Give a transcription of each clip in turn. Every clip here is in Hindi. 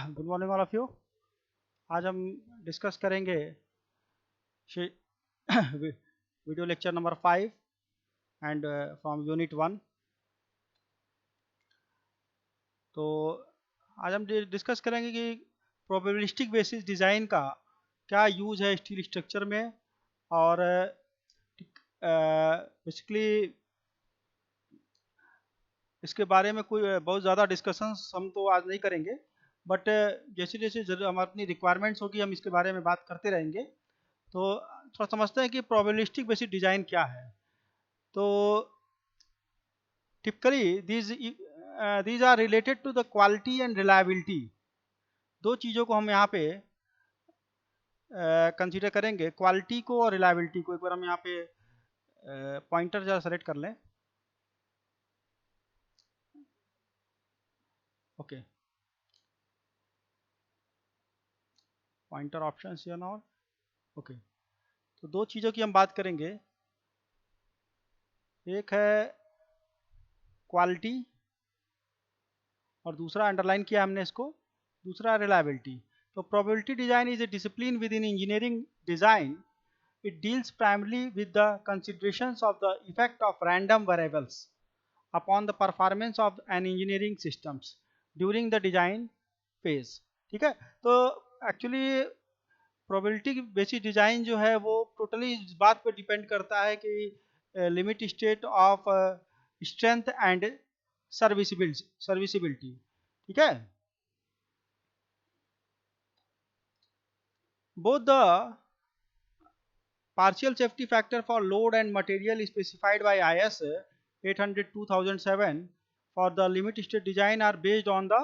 Good morning all of you. आज हम डिस्कस करेंगे video lecture number 5 and from unit 1। तो आज हम डिस्कस करेंगे कि प्रोबेबिलिस्टिक बेसिस डिज़ाइन का क्या यूज़ है स्टील स्ट्रक्चर में, और बेसिकली इसके बारे में कोई बहुत ज़्यादा डिस्कशंस हम तो आज नहीं करेंगे, बट जैसे जैसे हमारी अपनी रिक्वायरमेंट्स होगी हम इसके बारे में बात करते रहेंगे। तो थोड़ा समझते हैं कि प्रोबेबिलिस्टिक बेसिस डिज़ाइन क्या है। तो typically these are related to the quality and reliability. दो चीज़ों को हम यहाँ पे कंसीडर करेंगे, क्वालिटी को और रिलायबिलिटी को। एक बार हम यहाँ पे पॉइंटर जरा सेलेक्ट कर लें। ओके, पॉइंटर ऑप्शन या नॉट। ओके, तो दो चीज़ों की हम बात करेंगे, एक है क्वालिटी और दूसरा अंडरलाइन किया हमने इसको, दूसरा रिलायबिलिटी। तो probability design is a discipline with in engineering design. It deals primarily with the considerations of the effect of random variables upon the performance of an engineering systems during the design phase। ठीक है, तो एक्चुअली प्रोबेबिलिटी बेसिस डिज़ाइन जो है वो टोटली इस बात पर डिपेंड करता है कि limit state of strength and serviceability. ठीक है, both the partial safety factor for load and material specified by IS 800-2007 for the limit state design are based on the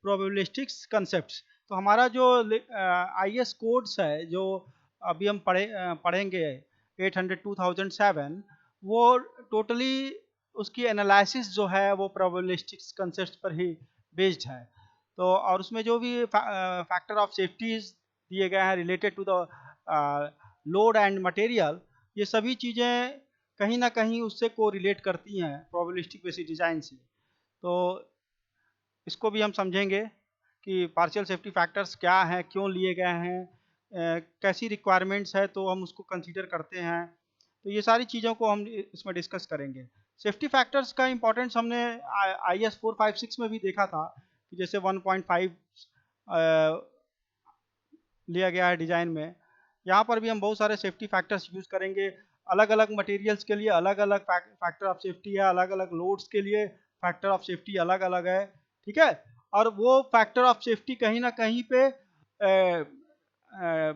probabilistic concepts। तो हमारा जो IS कोड्स है जो अभी हम पढ़ेंगे 800-2007, वो टोटली उसकी एनालिसिस जो है वो प्रोबेबिलिस्टिक कंसेप्ट पर ही बेस्ड है। तो और उसमें जो भी फैक्टर ऑफ सेफ्टीज दिए गए हैं related to the load and material, ये सभी चीज़ें कहीं ना कहीं उससे को रिलेट करती हैं प्रोबेबिलिस्टिक बेसिस डिज़ाइन से। तो इसको भी हम समझेंगे कि पार्शियल सेफ्टी फैक्टर्स क्या हैं, क्यों लिए गए हैं, कैसी रिक्वायरमेंट्स है तो हम उसको कंसीडर करते हैं। तो ये सारी चीज़ों को हम इसमें डिस्कस करेंगे। सेफ्टी फैक्टर्स का इंपॉर्टेंस हमने IS 456 में भी देखा था कि जैसे 1.5 लिया गया है डिज़ाइन में। यहाँ पर भी हम बहुत सारे सेफ्टी फैक्टर्स यूज़ करेंगे। अलग अलग मटेरियल्स के लिए अलग अलग फैक्टर ऑफ सेफ्टी है, अलग अलग लोड्स के लिए फैक्टर ऑफ सेफ्टी अलग अलग है। ठीक है, और वो फैक्टर ऑफ सेफ्टी कहीं ना कहीं पे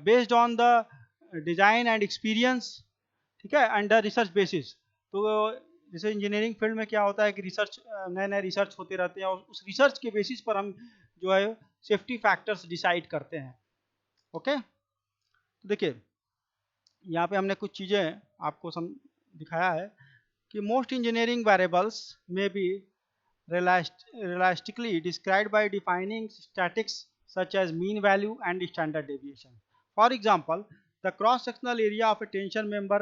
based on the design and experience, ठीक है, एंड द रिसर्च बेसिस। तो जैसे इंजीनियरिंग फील्ड में क्या होता है कि रिसर्च, नए नए रिसर्च होते रहते हैं और उस रिसर्च के बेसिस पर हम जो है सेफ्टी फैक्टर्स डिसाइड करते हैं। ओके, तो देखिए यहाँ पे हमने कुछ चीज़ें आपको दिखाया है कि मोस्ट इंजीनियरिंग वेरिएबल्स में B realistically described by defining statistics such as mean value and standard deviation. For example, the cross-sectional area of a tension member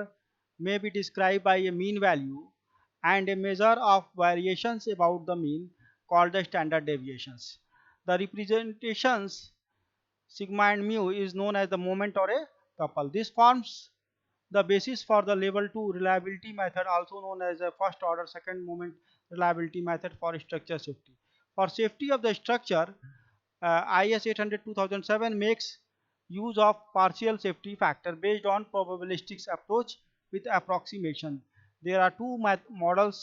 may be described by a mean value and a measure of variations about the mean called the standard deviations. The representations sigma and mu is known as the moment or a couple. This forms the basis for the level 2 reliability method, also known as a first order second moment reliability method for structure safety. For safety of the structure, IS 800-2007 makes use of partial safety factor based on probabilistic approach with approximation. There are two models,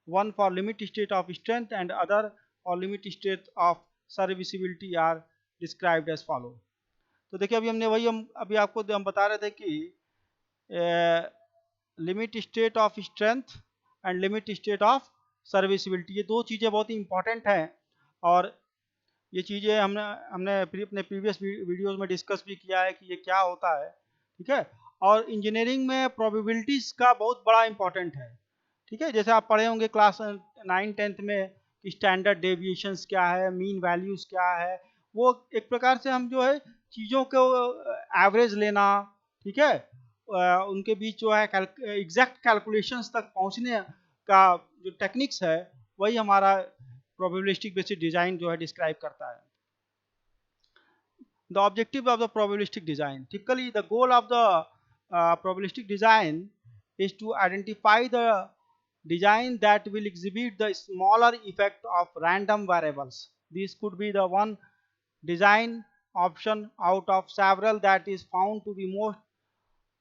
one for limit state of strength and other for limit state of serviceability are described as follow। तो देखिए अभी हमने वही हम अभी आपको हम बता रहे थे कि limit state of strength and limit state of serviceability, ये दो चीज़ें बहुत ही इंपॉर्टेंट हैं। और ये चीज़ें हमने अपने प्रीवियस वीडियोस में डिस्कस भी किया है कि ये क्या होता है। ठीक है, और इंजीनियरिंग में प्रोबेबिलिटीज़ का बहुत बड़ा इंपॉर्टेंट है। ठीक है, जैसे आप पढ़े होंगे क्लास 9-10 में कि स्टैंडर्ड डेविएशंस क्या है, मीन वैल्यूज़ क्या है। वो एक प्रकार से हम जो है चीज़ों को एवरेज लेना, ठीक है, उनके बीच जो है एग्जैक्ट कैलकुलेशंस तक पहुंचने का जो टेक्निक्स है वही हमारा प्रोबेबिलिस्टिक बेसिस डिज़ाइन जो है डिस्क्राइब करता है। The objective of the probabilistic design. Typically, the goal of the probabilistic design is to identify the design that will exhibit the smaller effect of random variables. This could be the one design option out of several that is found to be most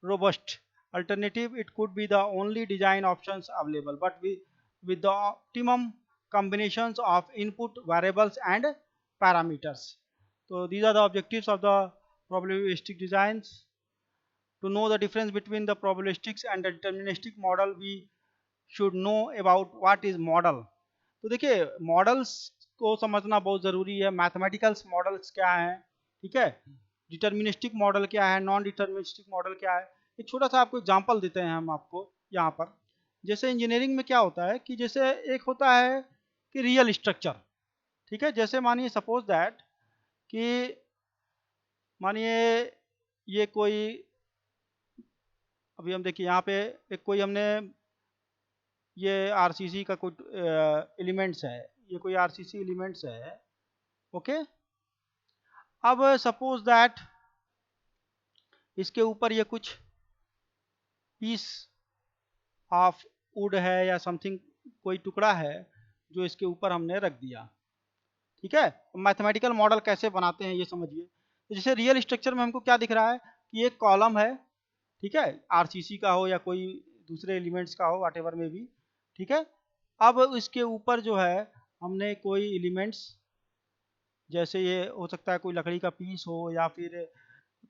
robust. Alternative, it could be the only design options available, but with the optimum combinations of input variables and parameters. So these are the objectives of the probabilistic designs. To know the difference between the probabilistic and the deterministic model, we should know about what is model. तो देखिए मॉडल्स को समझना बहुत ज़रूरी है. मैथमेटिकल्स मॉडल्स क्या हैं, ठीक है, डिटर्मिनिस्टिक मॉडल क्या है, नॉन डिटर्मिनिस्टिक मॉडल क्या है. एक छोटा सा आपको एग्जांपल देते हैं हम आपको यहाँ पर. जैसे इंजीनियरिंग में क्या होता है कि जैसे एक होता है कि रियल स्ट्रक्चर, ठीक है. जैसे मानिए सपोज दैट कि मानिए ये कोई, अभी हम देखिए यहाँ पे एक कोई हमने ये आरसीसी का कोई एलिमेंट्स है, ये कोई आरसीसी एलिमेंट्स है. ओके, अब सपोज दैट इसके ऊपर ये कुछ पीस ऑफ वुड है या समथिंग, कोई टुकड़ा है जो इसके ऊपर हमने रख दिया, ठीक है. मैथमेटिकल मॉडल कैसे बनाते हैं ये समझिए. तो जैसे रियल स्ट्रक्चर में हमको क्या दिख रहा है कि एक कॉलम है, ठीक है, आरसीसी का हो या कोई दूसरे एलिमेंट्स का हो, व्हाटएवर में भी, ठीक है. अब इसके ऊपर जो है हमने कोई एलिमेंट्स, जैसे ये हो सकता है कोई लकड़ी का पीस हो या फिर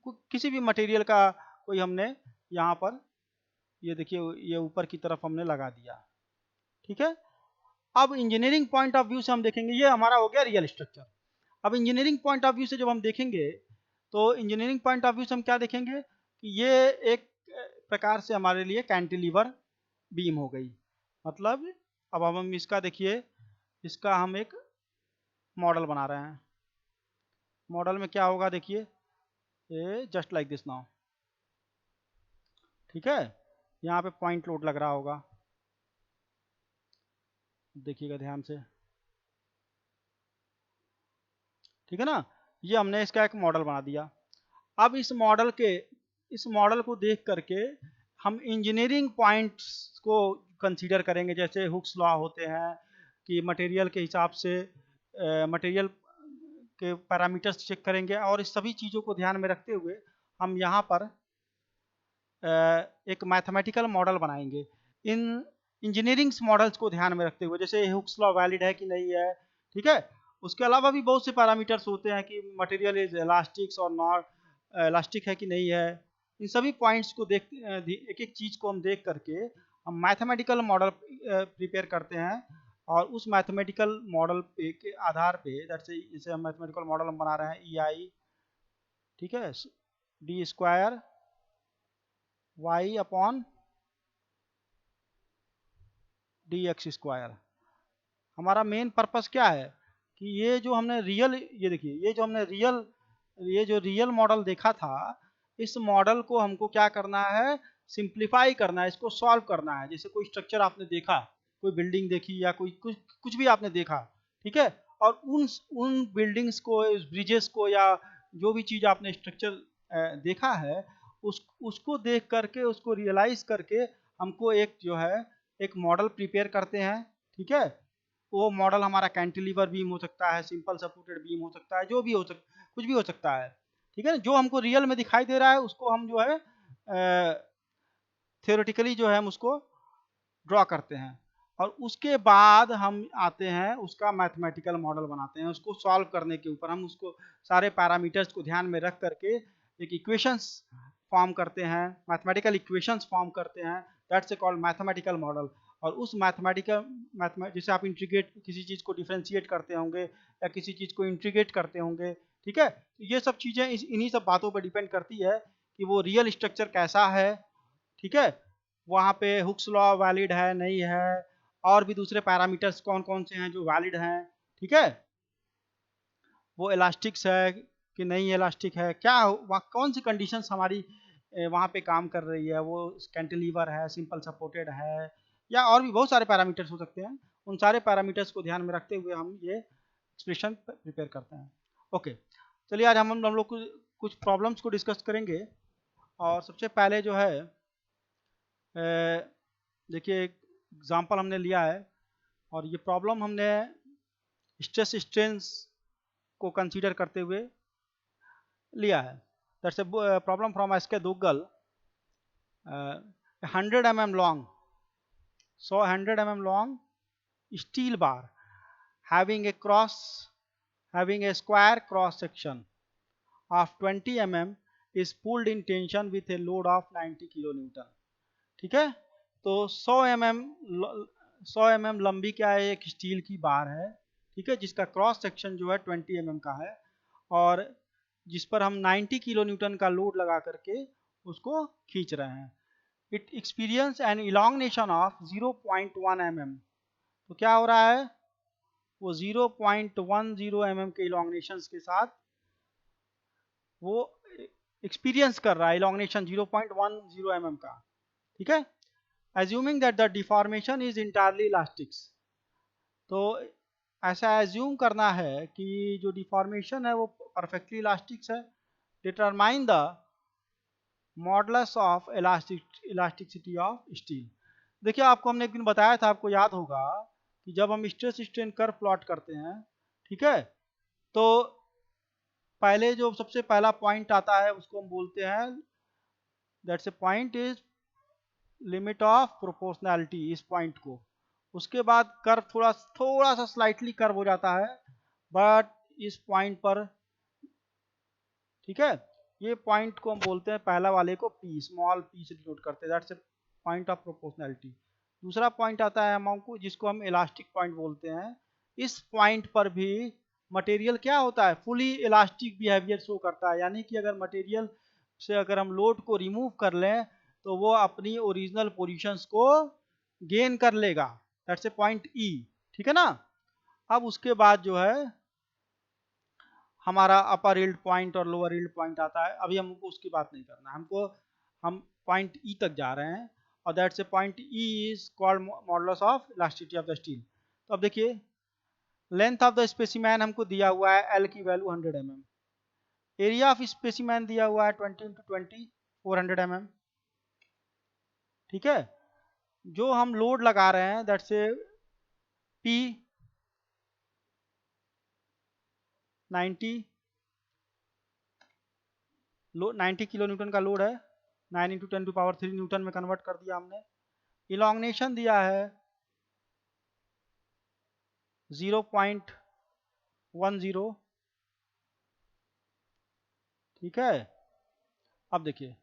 किसी भी मटेरियल का कोई हमने यहाँ पर, ये देखिए ये ऊपर की तरफ हमने लगा दिया, ठीक है. अब इंजीनियरिंग पॉइंट ऑफ व्यू से हम देखेंगे, ये हमारा हो गया रियल स्ट्रक्चर. अब इंजीनियरिंग पॉइंट ऑफ व्यू से जब हम देखेंगे तो इंजीनियरिंग पॉइंट ऑफ व्यू से हम क्या देखेंगे कि ये एक प्रकार से हमारे लिए कैंटिलीवर बीम हो गई. मतलब अब हम इसका देखिए, इसका हम एक मॉडल बना रहे हैं. मॉडल में क्या होगा देखिए, ये जस्ट लाइक दिस नाउ, ठीक है. यहाँ पे पॉइंट लोड लग रहा होगा, देखिएगा ध्यान से, ठीक है ना. ये हमने इसका एक मॉडल बना दिया. अब इस मॉडल को देख करके हम इंजीनियरिंग पॉइंट्स को कंसीडर करेंगे. जैसे हुक्स लॉ होते हैं कि मटेरियल के हिसाब से मटेरियल के पैरामीटर्स चेक करेंगे, और इस सभी चीज़ों को ध्यान में रखते हुए हम यहाँ पर एक मैथमेटिकल मॉडल बनाएंगे. इन इंजीनियरिंग मॉडल्स को ध्यान में रखते हुए, जैसे हुक्स लॉ वैलिड है कि नहीं है, ठीक है. उसके अलावा भी बहुत से पैरामीटर्स होते हैं कि मटेरियल इज इलास्टिक और नॉट इलास्टिक है कि नहीं है. इन सभी पॉइंट्स को देख, एक एक चीज़ को हम देख करके हम मैथमेटिकल मॉडल प्रिपेयर करते हैं, और उस मैथमेटिकल मॉडल पे के आधार पे, जैसे हम मैथमेटिकल मॉडल हम बना रहे हैं ई आई, ठीक है, D square Y upon D X square. हमारा मेन पर्पस क्या है कि ये जो हमने रियल, ये देखिए ये जो रियल मॉडल देखा था, इस मॉडल को हमको क्या करना है, सिंप्लीफाई करना है, इसको सॉल्व करना है. जैसे कोई स्ट्रक्चर आपने देखा, कोई बिल्डिंग देखी या कोई कुछ भी आपने देखा, ठीक है, और उन बिल्डिंग्स को, ब्रिजेस को, या जो भी चीज़ आपने स्ट्रक्चर देखा है, उसको देख करके, उसको रियलाइज करके हमको एक जो है एक मॉडल प्रिपेयर करते हैं, ठीक है. वो मॉडल हमारा कैंटिलीवर बीम हो सकता है, सिंपल सपोर्टेड बीम हो सकता है, जो भी हो सकता, कुछ भी हो सकता है, ठीक है. जो हमको रियल में दिखाई दे रहा है उसको हम जो है थियोरेटिकली जो है हम उसको ड्रॉ करते हैं, और उसके बाद हम आते हैं उसका मैथमेटिकल मॉडल बनाते हैं. उसको सॉल्व करने के ऊपर हम उसको सारे पैरामीटर्स को ध्यान में रख करके एक इक्वेशंस फॉर्म करते हैं, मैथमेटिकल इक्वेशंस फॉर्म करते हैं. That's a called mathematical model. और उस जैसे आप इंटीग्रेट किसी चीज़ को डिफ्रेंशिएट करते होंगे या किसी चीज़ को इंटीग्रेट करते होंगे, ठीक है. ये सब चीज़ें इन्हीं सब बातों पर डिपेंड करती है कि वो रियल स्ट्रक्चर कैसा है, ठीक है, वहाँ पे हुक्स लॉ वैलिड है नहीं है, और भी दूसरे पैरामीटर्स कौन कौन से हैं जो वैलिड हैं, ठीक है, वो इलास्टिक्स है कि नहीं इलास्टिक है, क्या वहाँ कौन सी कंडीशंस हमारी वहाँ पे काम कर रही है, वो कैंटिलीवर है, सिंपल सपोर्टेड है, या और भी बहुत सारे पैरामीटर्स हो सकते हैं. उन सारे पैरामीटर्स को ध्यान में रखते हुए हम ये एक्सप्रेशन प्रिपेयर करते हैं. ओके, चलिए आज हम लोग कुछ प्रॉब्लम्स को डिस्कस करेंगे। और सबसे पहले जो है देखिए एग्जांपल हमने लिया है और ये प्रॉब्लम हमने स्ट्रेस स्ट्रेंस को कंसीडर करते हुए लिया है। That's a problem from S K Duggal. 100 mm long, so 100 mm long steel bar having a square cross section of 20 mm is pulled in tension with a load of 90 kilonewton। ठीक है, तो 100 mm लंबी क्या है, एक स्टील की बार है, ठीक है, जिसका क्रॉस सेक्शन जो है 20 mm का है और जिस पर हम 90 किलो न्यूटन का लोड लगा करके उसको खींच रहे हैं। It experience an elongation of 0.1 mm। तो क्या हो रहा है, वो 0.10 mm के इलॉन्गनेशन के साथ वो एक्सपीरियंस कर रहा है इलॉन्गनेशन 0.10 mm का। ठीक है, assuming that the deformation is entirely elastics. तो ऐसा एज्यूम करना है कि जो डिफॉर्मेशन है वो परफेक्टली इलास्टिक्स है। Determine the modulus of elasticity of steel. देखिए आपको हमने एक दिन बताया था, आपको याद होगा कि जब हम स्ट्रेस स्ट्रेन कर्व प्लॉट करते हैं, ठीक है, तो पहले जो सबसे पहला पॉइंट आता है उसको हम बोलते हैं that's a point is limit of proportionality, इस पॉइंट को। उसके बाद कर्व थोड़ा सा स्लाइटली कर्व हो जाता है बट इस पॉइंट पर, ठीक है, ये पॉइंट को हम बोलते हैं पहला वाले को पी, स्मॉल पी से डिनोट करते हैं, that's a point of proportionality. दूसरा पॉइंट आता है अमाउंट को, जिसको हम इलास्टिक पॉइंट बोलते हैं। इस पॉइंट पर भी मटेरियल क्या होता है, फुली इलास्टिक बिहेवियर शो करता है, यानी कि अगर मटेरियल से अगर हम लोड को रिमूव कर लें तो वो अपनी ओरिजिनल पोजीशंस को गेन कर लेगा, दैट्स ए पॉइंट ई। ठीक है ना। अब उसके बाद जो है हमारा अपर यील्ड पॉइंट और लोअर यील्ड पॉइंट आता है। अभी हमको उसकी बात नहीं करना, हम पॉइंट ई तक जा रहे हैं और that's a point E is called modulus of elasticity of the steel. तो अब देखिए लेंथ ऑफ द स्पेसिमैन हमको दिया हुआ है, एल की value 100 mm, area of specimen दिया हुआ है 20 × 20 400 mm। ठीक है, जो हम लोड लगा रहे हैं that's A P 90 kilo Newton का लोड है, 9 × 10⁻³ न्यूटन में कन्वर्ट कर दिया हमने। इलॉन्गनेशन दिया है 0.10। ठीक है, अब देखिए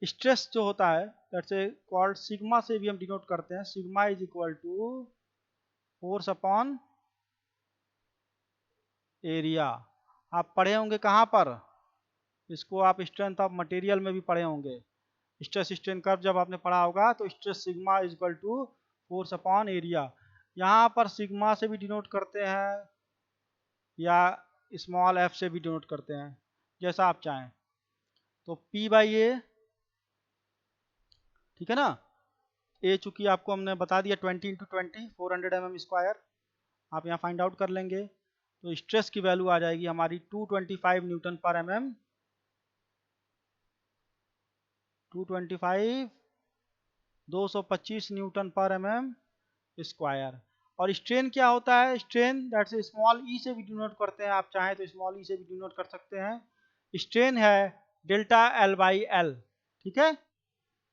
स्ट्रेस जो होता है दैट्स ए कॉल्ड सिग्मा, से भी हम डिनोट करते हैं, sigma is equal to force upon area. आप पढ़े होंगे कहाँ पर, इसको आप स्ट्रेंथ ऑफ मटेरियल में भी पढ़े होंगे। स्ट्रेस स्ट्रेन कर्व जब आपने पढ़ा होगा तो stress sigma is equal to force upon area. यहाँ पर सिग्मा से भी डिनोट करते हैं या स्मॉल एफ से भी डिनोट करते हैं, जैसा आप चाहें। तो P बाई ए, ठीक है ना। ए चूंकि आपको हमने बता दिया 20 × 20 400 mm स्क्वायर, आप यहाँ फाइंड आउट कर लेंगे। तो स्ट्रेस की वैल्यू आ जाएगी हमारी 225 Newton per mm, 225 Newton per mm square. और स्ट्रेन क्या होता है, स्ट्रेन दैट्स स्मॉल ई से भी डिनोट करते हैं, आप चाहें तो स्मॉल ई से भी डिनोट कर सकते हैं। स्ट्रेन है डेल्टा एल बाई एल। ठीक है,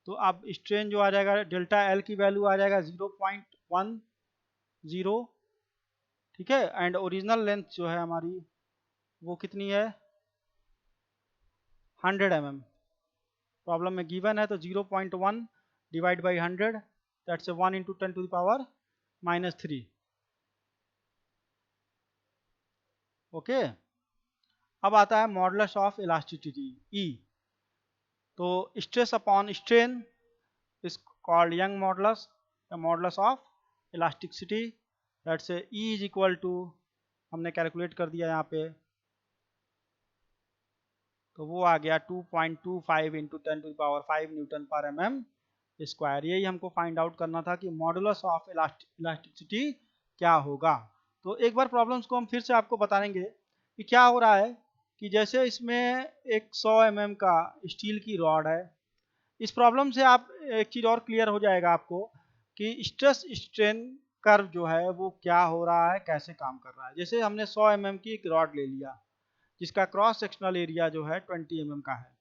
तो अब स्ट्रेन जो आ जाएगा डेल्टा एल की वैल्यू आ जाएगा 0.10। ठीक है, एंड ओरिजिनल लेंथ जो है हमारी वो कितनी है 100 mm। प्रॉब्लम में गिवन है तो 0.1 डिवाइड बाई 100 दैट्स 1 × 10⁻³ ओके। अब आता है मॉडुलस ऑफ इलास्टिसिटी ई। तो stress upon strain is called Young modulus, modulus of elasticity that's E is equal to, हमने कैलकुलेट कर दिया यहाँ पे, तो वो आ गया 2.25 × 10⁵ न्यूटन पर mm स्क्वायर। यही हमको फाइंड आउट करना था कि मॉडुलस ऑफ इलास्टिसिटी क्या होगा। तो एक बार प्रॉब्लम्स को हम फिर से आपको बताएंगे कि क्या हो रहा है कि जैसे इसमें एक 100 mm का स्टील की रॉड है। इस प्रॉब्लम से आप एक चीज़ और क्लियर हो जाएगा आपको कि स्ट्रेस स्ट्रेन कर्व जो है वो क्या हो रहा है, कैसे काम कर रहा है। जैसे हमने 100 mm की एक रॉड ले लिया जिसका क्रॉस सेक्शनल एरिया जो है 20 mm का है।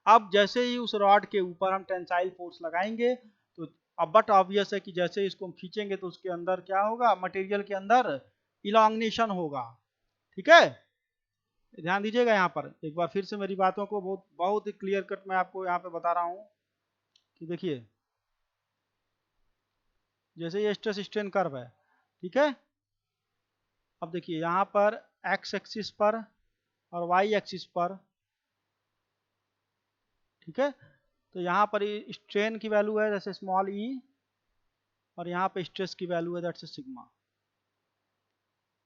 अब जैसे ही उस रॉड के ऊपर हम टेंसाइल फोर्स लगाएंगे तो अब बट ऑब्वियस है कि जैसे इसको हम खींचेंगे तो उसके अंदर क्या होगा, मटेरियल के अंदर इलांगनेशन होगा। ठीक है, ध्यान दीजिएगा यहाँ पर एक बार फिर से मेरी बातों को बहुत बहुत ही क्लियर कट मैं आपको यहाँ पे बता रहा हूँ कि देखिए जैसे ये स्ट्रेस स्ट्रेन कर्व है, ठीक है। अब देखिए यहाँ पर एक्स एक्सिस पर और वाई एक्सिस पर, ठीक है, तो यहाँ पर स्ट्रेन की वैल्यू है जैसे स्मॉल ई और यहाँ पे स्ट्रेस की वैल्यू है दैट्स सिग्मा।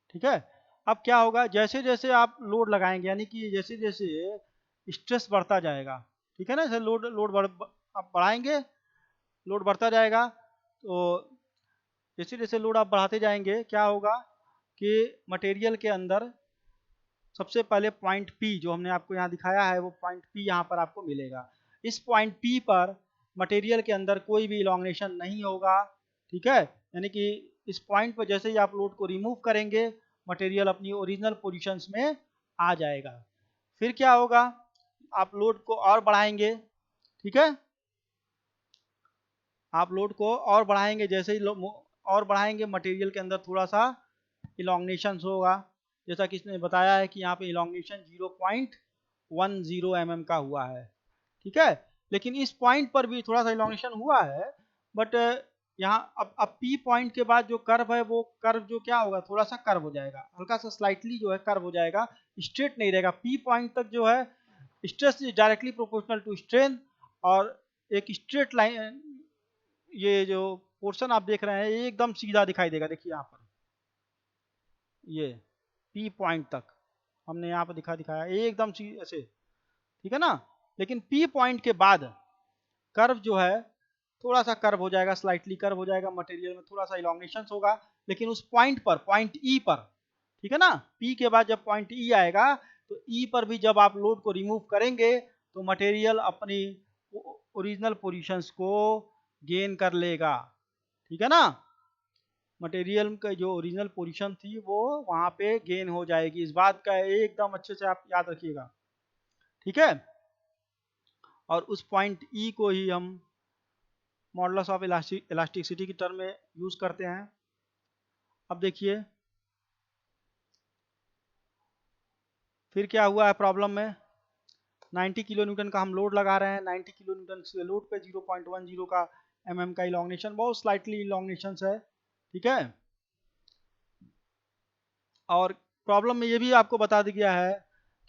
ठीक है, अब क्या होगा, जैसे जैसे आप लोड लगाएंगे यानी कि जैसे जैसे स्ट्रेस बढ़ता जाएगा, ठीक है ना, जैसे लोड लोड आप बढ़ाएंगे लोड बढ़ता जाएगा, तो जैसे जैसे लोड आप बढ़ाते जाएंगे क्या होगा कि मटेरियल के अंदर सबसे पहले पॉइंट पी जो हमने आपको यहाँ दिखाया है वो पॉइंट पी यहाँ पर आपको मिलेगा। इस पॉइंट पी पर मटेरियल के अंदर कोई भी इलांगनेशन नहीं होगा। ठीक है, यानी कि इस पॉइंट पर जैसे ही आप लोड को रिमूव करेंगे मटेरियल अपनी ओरिजिनल पोजीशंस में आ जाएगा। फिर क्या होगा, आप लोड को और बढ़ाएंगे, ठीक है, आप लोड को और बढ़ाएंगे, जैसे ही और बढ़ाएंगे मटेरियल के अंदर थोड़ा सा इलांगनेशन होगा, जैसा कि इसने बताया है कि यहाँ पे इलांगनेशन 0.10 mm का हुआ है। ठीक है, लेकिन इस पॉइंट पर भी थोड़ा सा इलांगनेशन हुआ है, बट यहाँ अब पी पॉइंट के बाद जो कर्व है वो कर्व जो क्या होगा, थोड़ा सा कर्व हो जाएगा, हल्का सा स्लाइटली जो है कर्व हो जाएगा, स्ट्रेट नहीं रहेगा। पी पॉइंट तक जो है stress is directly proportional to strain, और एक स्ट्रेट लाइन ये जो पोर्शन आप देख रहे हैं ये एकदम सीधा दिखाई देगा। देखिए यहाँ पर ये पी पॉइंट तक हमने यहाँ पर दिखाया ये एकदम ऐसे, ठीक है ना। लेकिन पी पॉइंट के बाद कर्व जो है थोड़ा सा कर्व हो जाएगा, स्लाइटली कर्व हो जाएगा, मटेरियल में थोड़ा सा इलांगनेशन होगा, लेकिन उस पॉइंट पर पॉइंट ई पर, ठीक है ना, पी के बाद जब पॉइंट ई आएगा तो ई पर भी जब आप लोड को रिमूव करेंगे तो मटेरियल अपनी ओरिजिनल पोजीशंस को गेन कर लेगा। ठीक है ना, मटेरियल का जो ओरिजिनल पोजीशन थी वो वहां पे गेन हो जाएगी, इस बात का एकदम अच्छे से आप याद रखिएगा। ठीक है, और उस पॉइंट ई को ही हम मॉडुलस ऑफ इलास्टिसिटी की टर्म में यूज करते हैं। अब देखिए फिर क्या हुआ है प्रॉब्लम में, 90 किलो न्यूटन का हम लोड लगा रहे हैं, 90 किलो न्यूटन से लोड पे 0.10 का का इलांगनेशन, बहुत स्लाइटली इलांगनेशन है। ठीक है, और प्रॉब्लम में ये भी आपको बता दिया गया है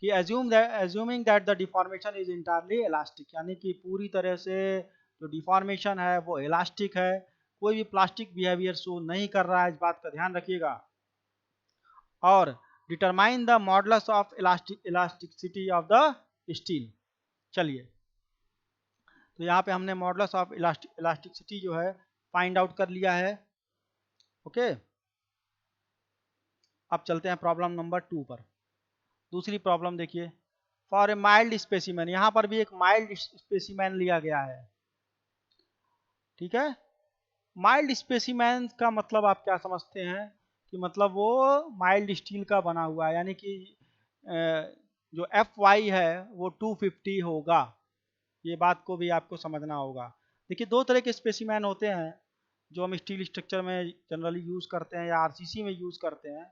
कि assuming that the deformation is entirely elastic, यानी कि पूरी तरह से जो डिफॉर्मेशन है वो इलास्टिक है, कोई भी प्लास्टिक बिहेवियर शो नहीं कर रहा है, इस बात का ध्यान रखिएगा। और determine the modulus of elasticity of the steel. चलिए, तो यहाँ पे हमने मॉडुलस ऑफ इलास्टिसिटी जो है फाइंड आउट कर लिया है। ओके, अब चलते हैं प्रॉब्लम नंबर 2 पर। दूसरी प्रॉब्लम देखिए, फॉर ए माइल्ड स्पेसिमेन, यहाँ पर भी एक माइल्ड स्पेसिमेन लिया गया है। ठीक है, माइल्ड स्पेसिमेन का मतलब आप क्या समझते हैं कि मतलब वो माइल्ड स्टील का बना हुआ है, यानी कि जो FY है वो 250 होगा, ये बात को भी आपको समझना होगा। देखिए दो तरह के स्पेसिमेन होते हैं जो हम स्टील स्ट्रक्चर में जनरली यूज़ करते हैं या RCC में यूज़ करते हैं।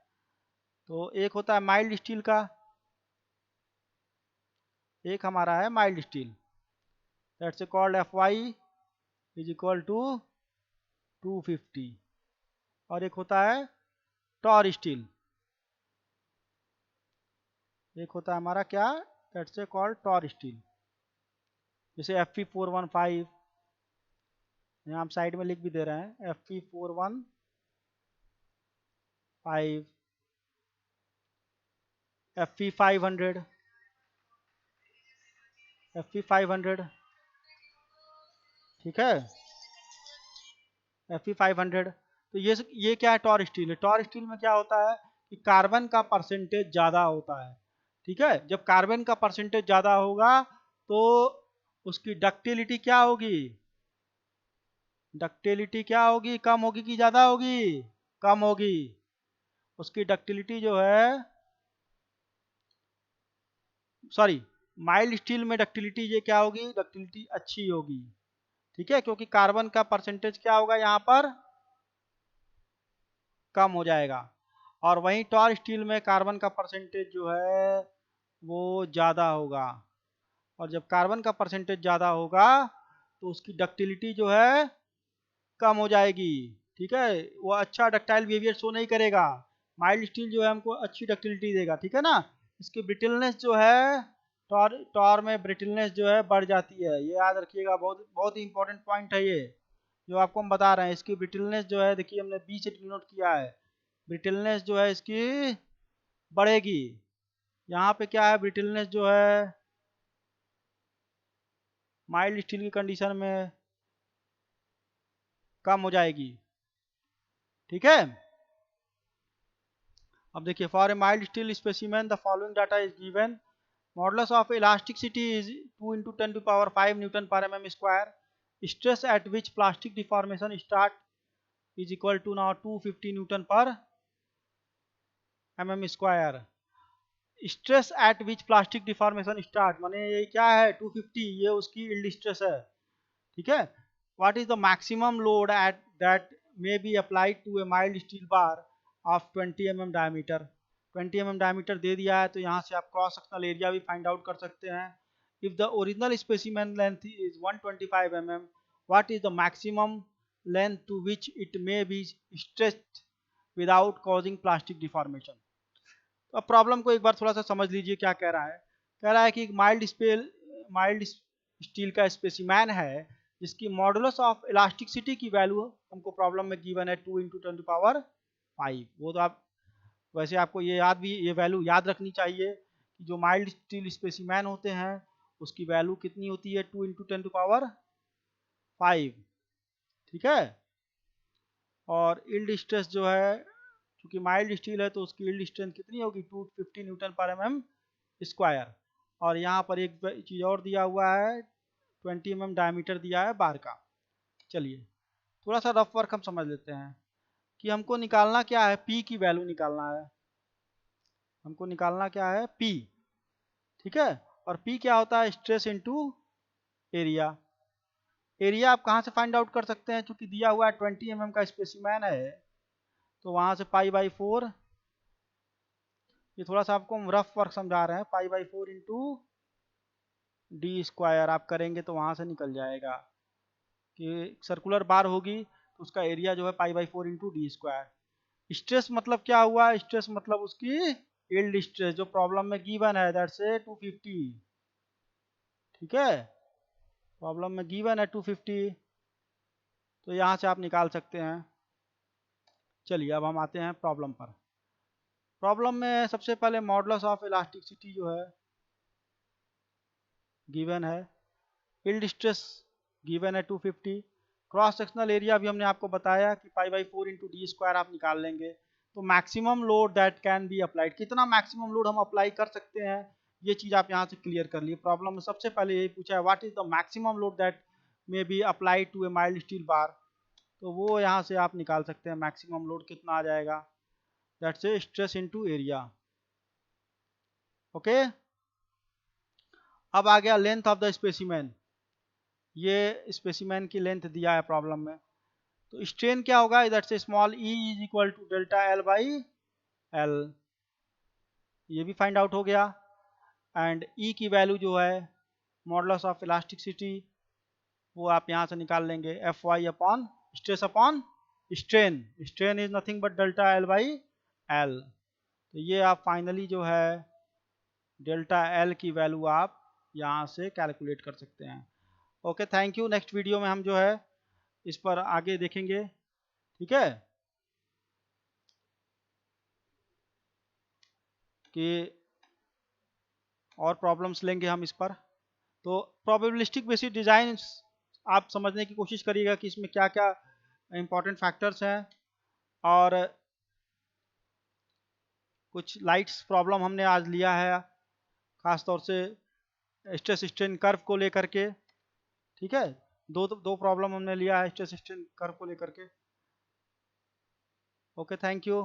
तो एक होता है माइल्ड स्टील का, एक हमारा है mild steel, that's called FY is equal to 250, और एक होता है टॉर स्टील, एक होता है हमारा क्या, दैट्स कॉल्ड टॉर स्टील, जैसे Fe415, यहाँ हम साइड में लिख भी दे रहे हैं Fe415, Fe500, Fe500, ठीक है, Fe500। तो ये क्या है, टॉर स्टील है। टॉर स्टील में क्या होता है कि कार्बन का परसेंटेज ज़्यादा होता है, ठीक है, जब कार्बन का परसेंटेज ज़्यादा होगा तो उसकी डक्टिलिटी क्या होगी, डक्टिलिटी क्या होगी, कम होगी कि ज़्यादा होगी, कम होगी। उसकी डक्टिलिटी जो है, सॉरी, माइल्ड स्टील में डक्टिलिटी ये क्या होगी, डक्टिलिटी अच्छी होगी। ठीक है, क्योंकि कार्बन का परसेंटेज क्या होगा यहाँ पर, कम हो जाएगा। और वहीं टॉर स्टील में कार्बन का परसेंटेज जो है वो ज़्यादा होगा, और जब कार्बन का परसेंटेज ज़्यादा होगा तो उसकी डक्टिलिटी जो है कम हो जाएगी। ठीक है, वो अच्छा डक्टाइल बिहेवियर शो नहीं करेगा। माइल्ड स्टील जो है हमको अच्छी डक्टिलिटी देगा। ठीक है ना, इसकी ब्रिटलनेस जो है, टॉर टॉर में ब्रिटलनेस जो है बढ़ जाती है, ये याद रखिएगा, बहुत बहुत ही इंपॉर्टेंट पॉइंट है ये जो आपको हम बता रहे हैं। इसकी ब्रिटलनेस जो है, देखिए हमने बी से डिनोट किया है, ब्रिटलनेस जो है इसकी बढ़ेगी। यहाँ पे क्या है, ब्रिटलनेस जो है माइल्ड स्टील की कंडीशन में कम हो जाएगी। ठीक है, अब देखिए, for a mild steel specimen the following data is given. Modulus of elasticity is 2 × 10⁵ newton per mm square. Stress at which plastic deformation start is equal to now 250 newton per mm square. Stress at which plastic deformation start माने ये क्या है, 250, ये उसकी यील्ड स्ट्रेस है। ठीक है, what is the maximum load at that may be applied to a mild steel bar of 20 mm diameter. 20 mm diameter दे दिया है, तो यहाँ से आप क्रॉस सेक्शनल एरिया भी फाइंड आउट कर सकते हैं। If the original specimen length is 125 mm, what is the maximum length to which it may be stretched without causing plastic deformation. तो अब प्रॉब्लम को एक बार थोड़ा सा समझ लीजिए, क्या कह रहा है। कह रहा है कि माइल्ड स्टील का स्पेसिमैन है जिसकी मॉडुलस ऑफ इलास्टिसिटी की वैल्यू हमको प्रॉब्लम में गिवन है 2 × 10⁵। वो तो आप वैसे आपको ये वैल्यू याद रखनी चाहिए कि जो माइल्ड स्टील स्पेसिमैन होते हैं उसकी वैल्यू कितनी होती है, 2 × 10⁵। ठीक है, और यील्ड स्ट्रेस जो है, क्योंकि माइल्ड स्टील है तो उसकी यील्ड स्ट्रेंथ कितनी होगी, 250 न्यूटन पर mm स्क्वायर। और यहाँ पर एक चीज़ और दिया हुआ है, 20 mm डायमीटर दिया है बार का। चलिए थोड़ा सा रफ वर्क हम समझ लेते हैं कि हमको निकालना क्या है, पी की वैल्यू निकालना है, हमको निकालना क्या है, पी। ठीक है, और पी क्या होता है, स्ट्रेस इनटू एरिया। एरिया आप कहाँ से फाइंड आउट कर सकते हैं, चूंकि दिया हुआ है 20 mm का स्पेसिमैन है, तो वहाँ से π/4, ये थोड़ा सा आपको हम रफ वर्क समझा रहे हैं, π/4 इंटू डी स्क्वायर आप करेंगे तो वहाँ से निकल जाएगा कि सर्कुलर बार होगी तो उसका एरिया जो है π/4 इंटू डी स्क्वायर। स्ट्रेस मतलब क्या हुआ, स्ट्रेस मतलब उसकी यील्ड स्ट्रेस जो प्रॉब्लम में गिवन है, दैट्स 250। ठीक है, प्रॉब्लम में गिवन है 250, तो यहाँ से आप निकाल सकते हैं। चलिए अब हम आते हैं प्रॉब्लम पर। प्रॉब्लम में सबसे पहले मॉडुलस ऑफ इलास्टिसिटी जो है गिवन है, यील्ड स्ट्रेस गिवन है 250, क्रॉस सेक्शनल एरिया भी हमने आपको बताया कि π/4 इंटू डी स्क्वायर आप निकाल लेंगे। तो maximum load that can be applied, कितना मैक्सिमम लोड हम अप्लाई कर सकते हैं, ये चीज़ आप यहाँ से क्लियर कर लिए। प्रॉब्लम में सबसे पहले यही पूछा है, what is the maximum load that may be applied to a mild steel bar, तो वो यहाँ से आप निकाल सकते हैं मैक्सिमम लोड कितना आ जाएगा, that's a stress into area. Okay, अब आ गया लेंथ ऑफ द स्पेसिमेन। ये स्पेसिमेन की लेंथ दिया है प्रॉब्लम में, तो स्ट्रेन क्या होगा, that's a small E is equal to delta L by L, ये भी फाइंड आउट हो गया। एंड ई की वैल्यू जो है मॉडुलस ऑफ इलास्टिसिटी, वो आप यहाँ से निकाल लेंगे, F Y upon stress upon strain, strain is nothing but delta L by L. तो ये आप फाइनली जो है डेल्टा एल की वैल्यू आप यहाँ से कैलकुलेट कर सकते हैं। Okay, thank you. Next video में हम जो है इस पर आगे देखेंगे। ठीक है, कि और प्रॉब्लम्स लेंगे हम इस पर। तो प्रोबेबिलिस्टिक बेसिस डिज़ाइन आप समझने की कोशिश करिएगा कि इसमें क्या क्या इंपॉर्टेंट फैक्टर्स हैं, और कुछ लाइट्स प्रॉब्लम हमने आज लिया है, खास तौर से स्ट्रेस स्ट्रेन कर्व को लेकर के। ठीक है, दो प्रॉब्लम हमने लिया है स्ट्रेस स्ट्रेन कर्व को लेकर के। Okay, thank you.